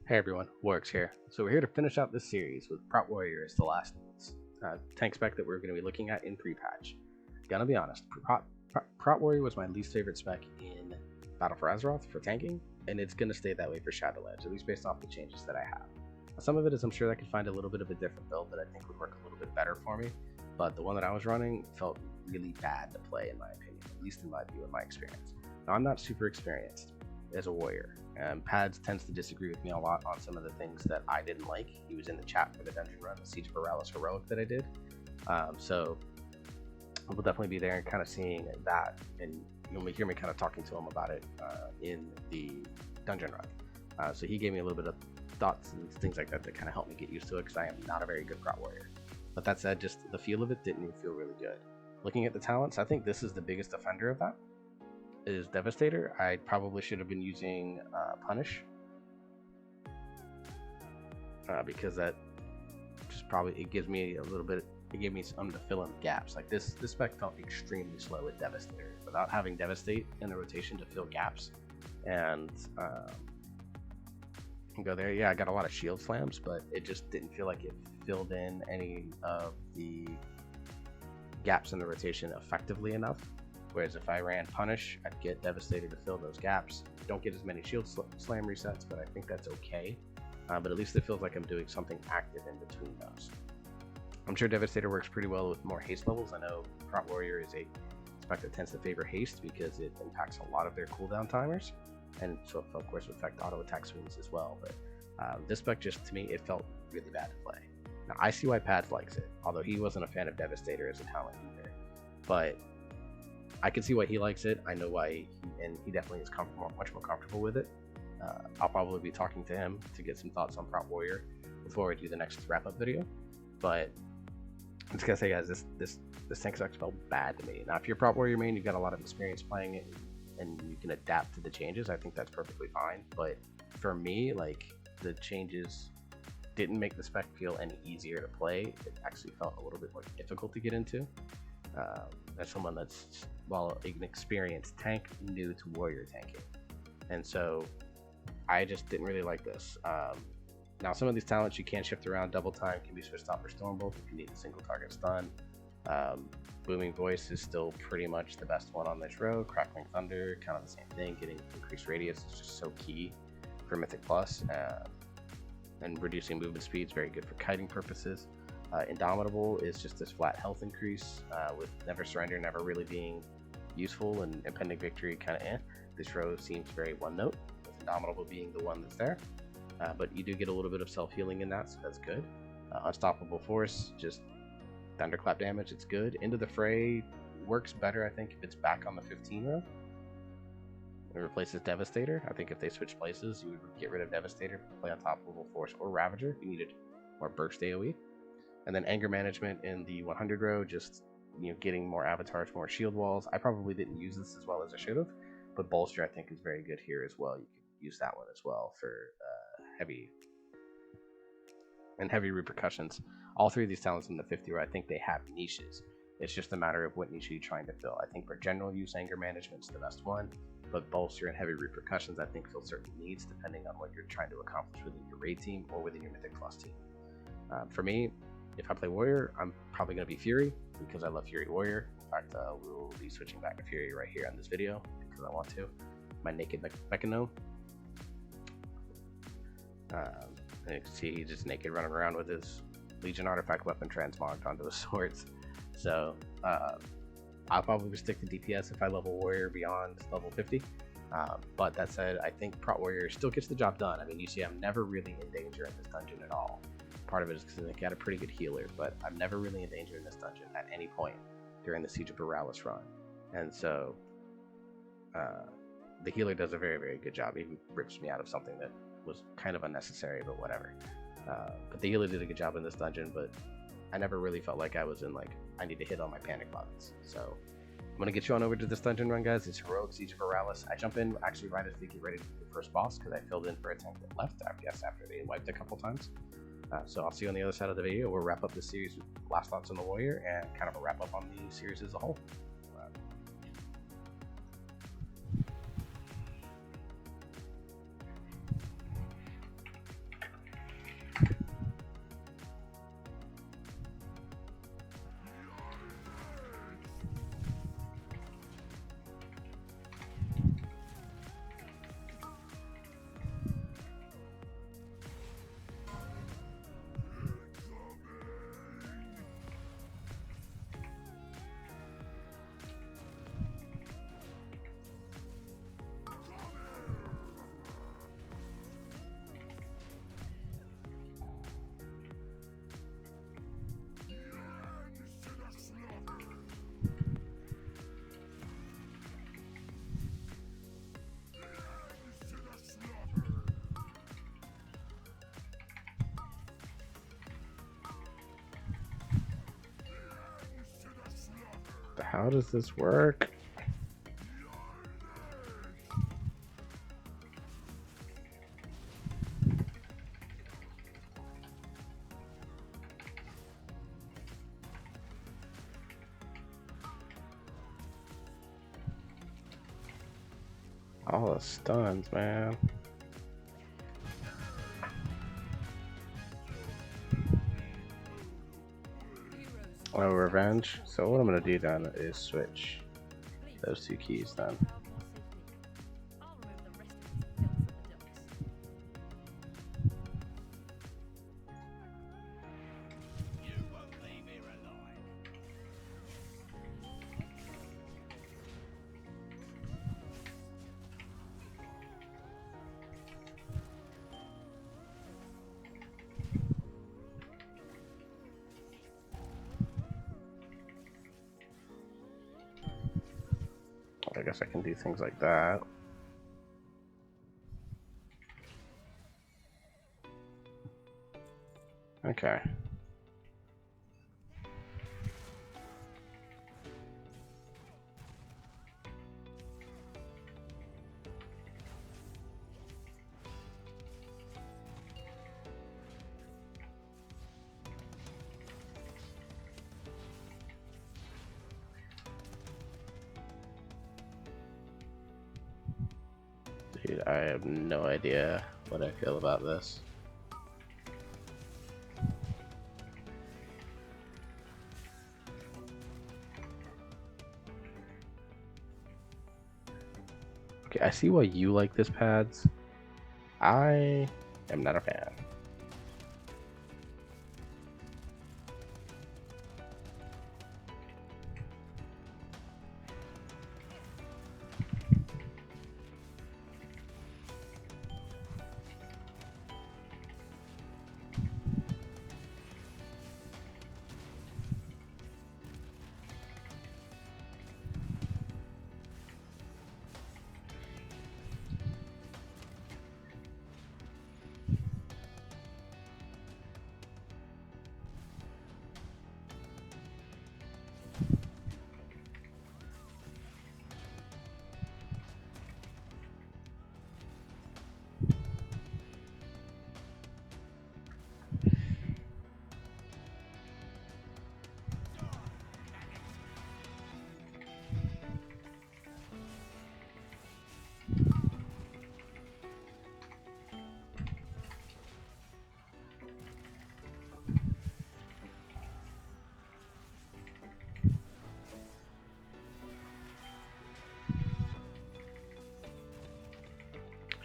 Hey everyone, Warwick's here. So we're here to finish out this series with Prot Warrior as the last tank spec that we're going to be looking at in Prepatch. Gonna be honest, Prot Warrior was my least favorite spec in Battle for Azeroth for tanking, and it's going to stay that way for Shadowlands, at least based off the changes that I have. Some of it is I'm sure I could find a little bit of a different build that I think would work a little bit better for me, but the one that I was running felt really bad to play in my opinion, at least in my view and my experience. Now I'm not super experienced as a warrior. Pads tends to disagree with me a lot on some of the things that I didn't like. He was in the chat for the dungeon run, the Siege of Paralysis Heroic that I did. So we'll definitely be there and kind of seeing that, and you'll hear me kind of talking to him about it in the dungeon run. So he gave me a little bit of thoughts and things like that kind of helped me get used to it, because I am not a very good Prot Warrior. But that said, just the feel of it didn't even feel really good. Looking at the talents, I think this is the biggest offender of that. Is Devastator. I probably should have been using Punish, because that just probably, it gives me a little bit, it gave me some to fill in the gaps. Like this spec felt extremely slow with Devastator without having Devastate in the rotation to fill gaps and go there. Yeah, I got a lot of shield slams, but it just didn't feel like it filled in any of the gaps in the rotation effectively enough. Whereas if I ran Punish, I'd get Devastator to fill those gaps. Don't get as many shield slam resets, but I think that's okay. But at least it feels like I'm doing something active in between those. I'm sure Devastator works pretty well with more haste levels. I know Prot Warrior is a spec that tends to favor haste because it impacts a lot of their cooldown timers, and so of course would affect auto attack swings as well. But this spec, just to me, it felt really bad to play. Now I see why Pads likes it, although he wasn't a fan of Devastator as a talent either. But I can see why he likes it. I know why, he definitely is much more comfortable with it. I'll probably be talking to him to get some thoughts on Prot Warrior before I do the next wrap-up video. But I'm just gonna say, guys, this tank spec felt bad to me. Now, if you're a Prot Warrior main, you've got a lot of experience playing it, and you can adapt to the changes. I think that's perfectly fine. But for me, like, the changes didn't make the spec feel any easier to play. It actually felt a little bit more difficult to get into. As someone that's, well, an experienced tank, new to warrior tanking, and so I just didn't really like this. Now some of these talents you can shift around. Double time can be switched off for Stormbolt if you need a single target stun. Booming Voice is still pretty much the best one on this row. Crackling Thunder, kind of the same thing. Getting increased radius is just so key for Mythic Plus, and reducing movement speed is very good for kiting purposes. Indomitable is just this flat health increase, with Never Surrender never really being useful, and Impending Victory kind of This row seems very one note, with Indomitable being the one that's there, but you do get a little bit of self-healing in that, so that's good. Unstoppable Force, just thunderclap damage, it's good. Into the Fray works better, I think, if it's back on the 15 row. It replaces Devastator. I think if they switch places, you would get rid of Devastator, play Unstoppable Force or Ravager. You needed more burst AoE. And then Anger Management in the 100 row, just, getting more avatars, more shield walls. I probably didn't use this as well as I should have, but Bolster I think is very good here as well. You could use that one as well for heavy repercussions. All three of these talents in the 50 row, I think they have niches. It's just a matter of what niche you're trying to fill. I think for general use, Anger Management is the best one, but Bolster and heavy repercussions I think fill certain needs depending on what you're trying to accomplish within your raid team or within your Mythic Plus team. For me, if I play Warrior, I'm probably going to be Fury, because I love Fury Warrior. In fact, we will be switching back to Fury right here on this video, because I want to. My naked Mechanome. And you can see he's just naked running around with his Legion Artifact weapon transmogged onto his swords. So, I'll probably stick to DPS if I level Warrior beyond level 50. But that said, I think Prot Warrior still gets the job done. I mean, you see I'm never really in danger in this dungeon at all. Part of it is because I got a pretty good healer, but I'm never really in danger in this dungeon at any point during the Siege of Paralysis run. And so the healer does a very, very good job. He rips me out of something that was kind of unnecessary, but whatever. But the healer did a good job in this dungeon, but I never really felt like I was in, like, I need to hit all my panic buttons. So I'm going to get you on over to this dungeon run, guys. It's Heroic Siege of Paralysis. I jump in actually right as we get ready to do the first boss, because I filled in for a tank that left, I guess, after they wiped a couple times. So I'll see you on the other side of the video. We'll wrap up this series with last thoughts on the Warrior and kind of a wrap up on the series as a whole. How does this work? All the stuns, man. Oh, revenge. So what I'm gonna do then is switch those two keys then. I guess I can do things like that. Okay. Dude, I have no idea what I feel about this. Okay, I see why you like this, Pads. I am not a fan.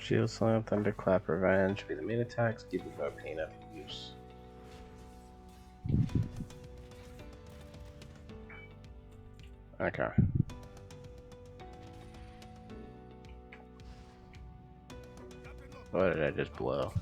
Shield Slam, Thunderclap, Revenge be the main attacks, give you more pain after use. Okay. What did I just blow?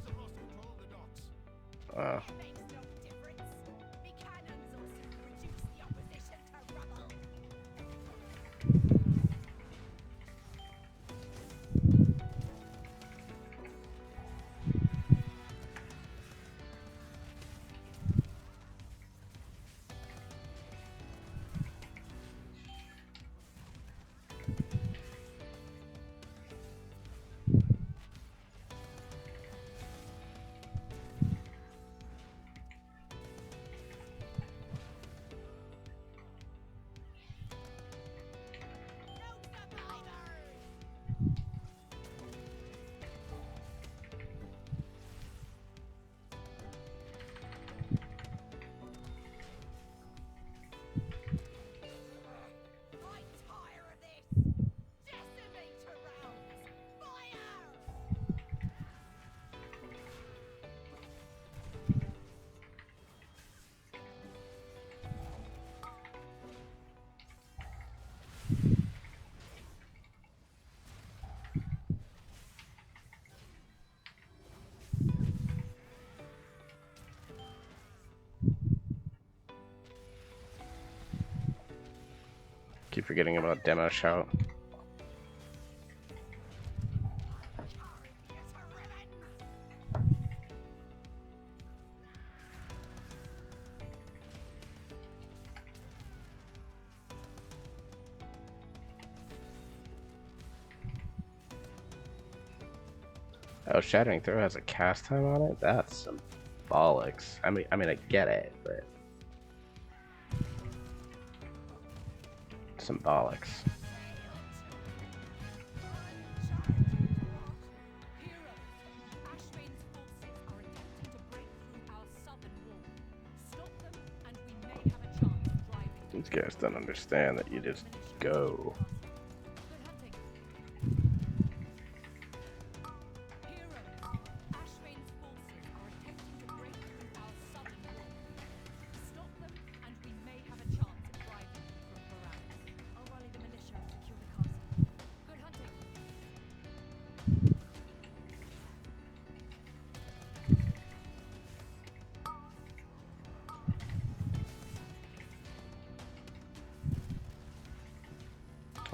Keep forgetting about Demo Shout. Oh, Shattering Throw has a cast time on it? That's some bollocks. I mean, I get it, but some bollocks. These guys don't understand that you just go.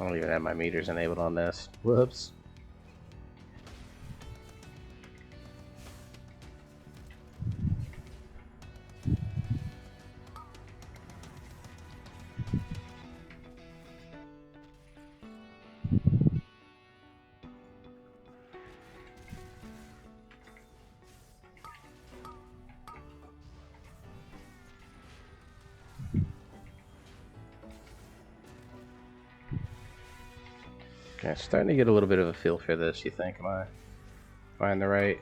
I don't even have my meters enabled on this. Whoops. Okay, starting to get a little bit of a feel for this, you think? Am I in the right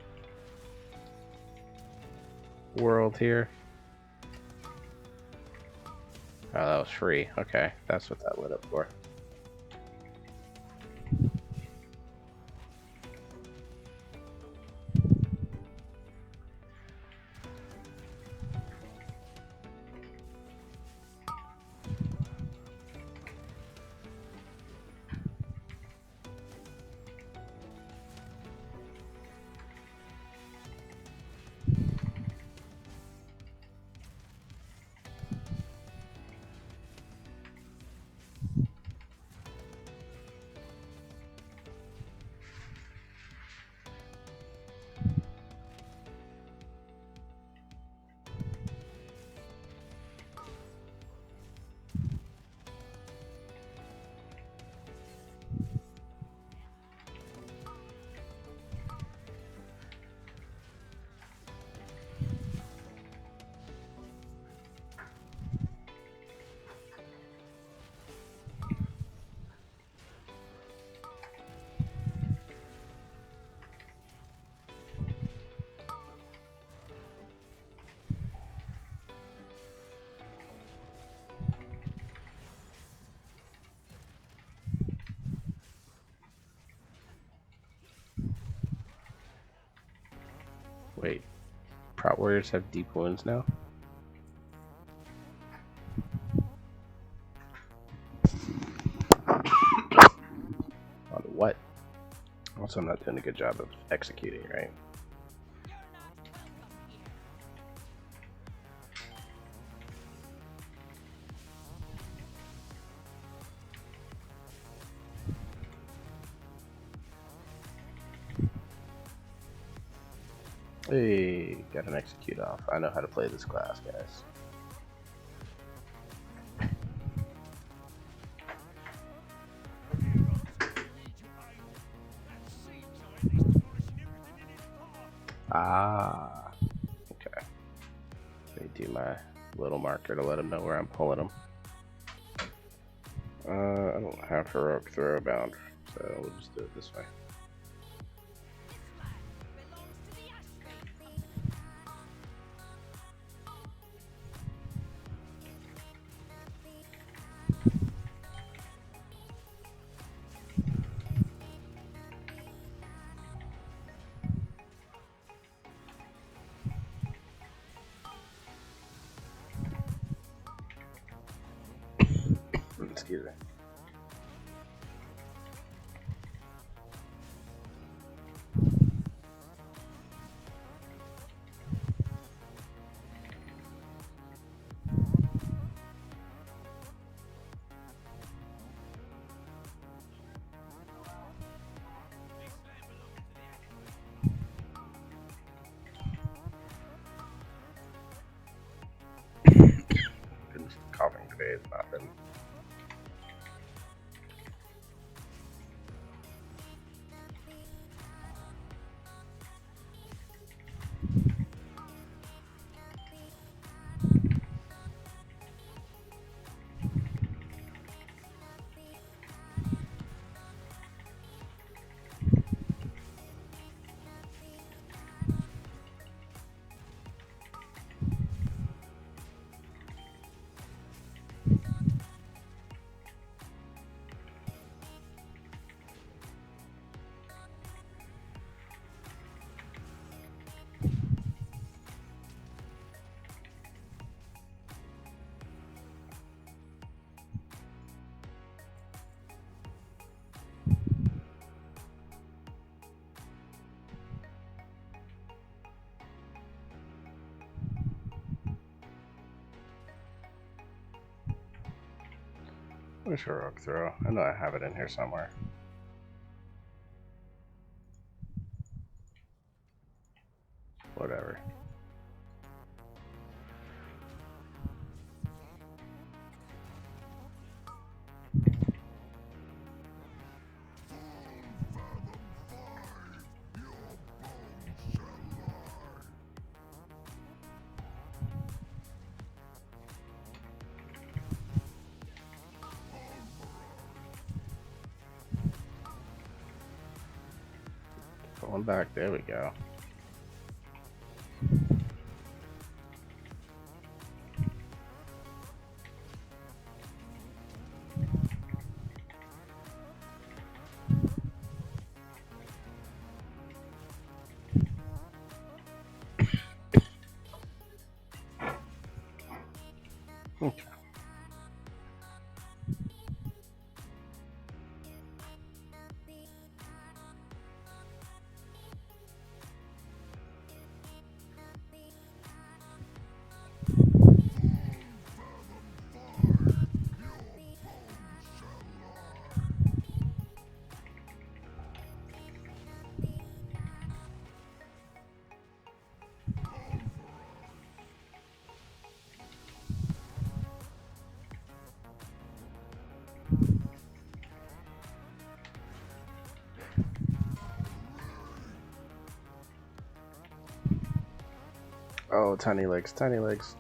world here? Oh, that was free. Okay, that's what that lit up for. Wait, Prot Warriors have deep wounds now? On what? Also, I'm not doing a good job of executing, right? Hey, got an execute off. I know how to play this class, guys. Ah, okay. Let me do my little marker to let him know where I'm pulling him. I don't have heroic throw bound, so we'll just do it this way. Excuse me. Coughing today has not been Where's heroic throw? I know I have it in here somewhere. Whatever. Going back, there we go. Okay. Oh, tiny legs, tiny legs.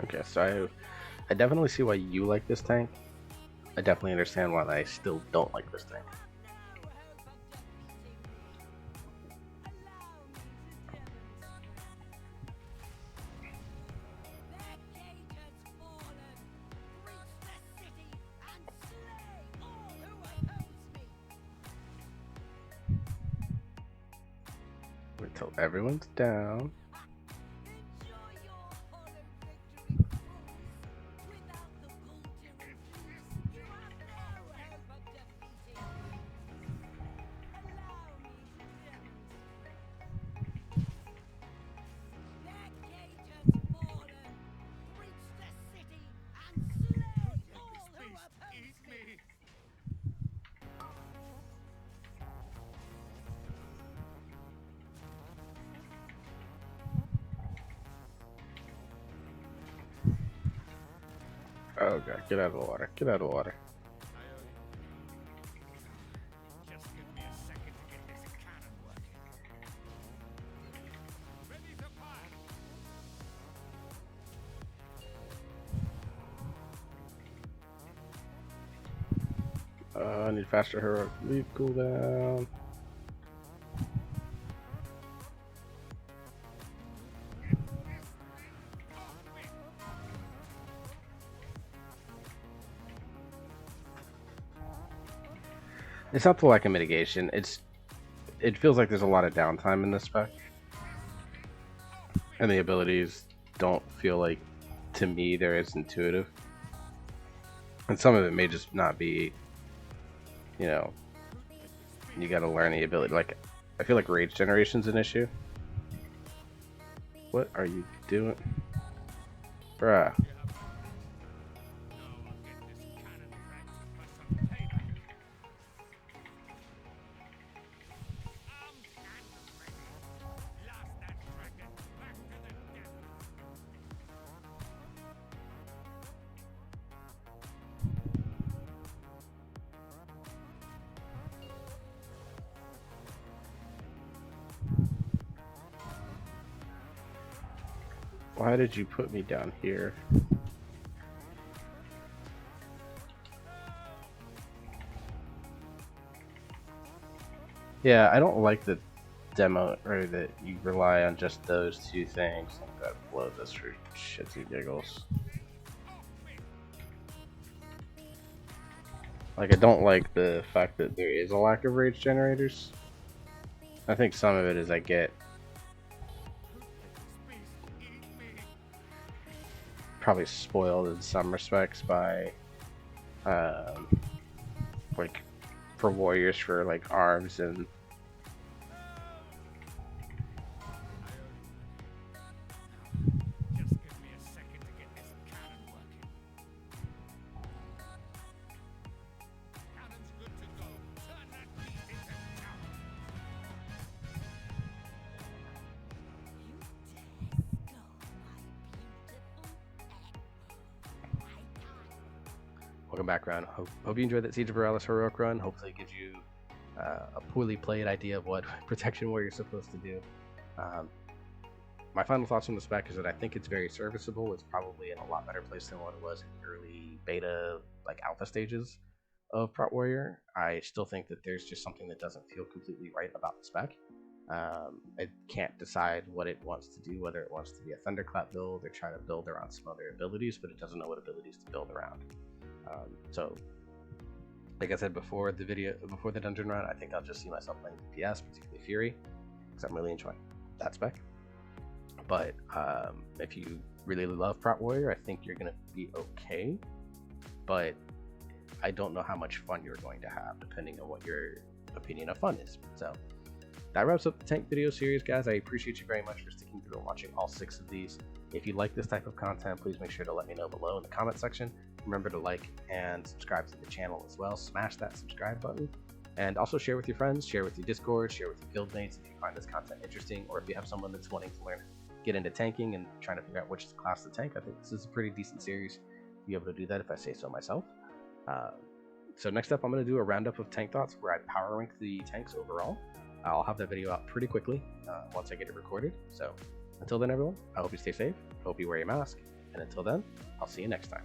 Okay, so I definitely see why you like this tank. I definitely understand why I still don't like this tank. Wait till everyone's down. Oh god, get out of the water. Get out of the water. Just give me a second to get this cannon working. Ready to fire. I need faster heroic leave cooldown. It's not the lack of mitigation. It feels like there's a lot of downtime in this spec, and the abilities don't feel like, to me, they're as intuitive. And some of it may just not be, you know, you got to learn the ability. Like, I feel like rage generation's an issue. What are you doing, bruh? Why did you put me down here? Yeah, I don't like that demo, or that you rely on just those two things. I'm gonna blow this for shits and giggles. Like, I don't like the fact that there is a lack of rage generators. I think some of it is I get probably spoiled in some respects by like Prot Warriors for like arms and Just give me a second to get this cannon working. Cannon's good to go. Turn that beast into town. welcome back, Ron. Hope you enjoyed that Siege of Morales heroic run. Hopefully it gives you a poorly played idea of what Protection Warrior is supposed to do. My final thoughts on the spec is that I think it's very serviceable. It's probably in a lot better place than what it was in the early beta, like alpha stages of Prot Warrior. I still think that there's just something that doesn't feel completely right about the spec. It can't decide what it wants to do, whether it wants to be a Thunderclap build or try to build around some other abilities, but it doesn't know what abilities to build around. So, like I said before the dungeon run, I think I'll just see myself playing DPS, particularly Fury, because I'm really enjoying that spec. But if you really love Prot Warrior, I think you're going to be okay. But I don't know how much fun you're going to have, depending on what your opinion of fun is. So that wraps up the tank video series, guys. I appreciate you very much for sticking through and watching all 6 of these. If you like this type of content, please make sure to let me know below in the comment section. Remember to like and subscribe to the channel as well. Smash that subscribe button. And also share with your friends, share with your Discord, share with your guildmates if you find this content interesting, or if you have someone that's wanting to get into tanking and trying to figure out which class to tank. I think this is a pretty decent series to be able to do that, if I say so myself. So next up, I'm going to do a roundup of tank thoughts where I power rank the tanks overall. I'll have that video out pretty quickly once I get it recorded. So until then, everyone, I hope you stay safe, I hope you wear your mask, and until then, I'll see you next time.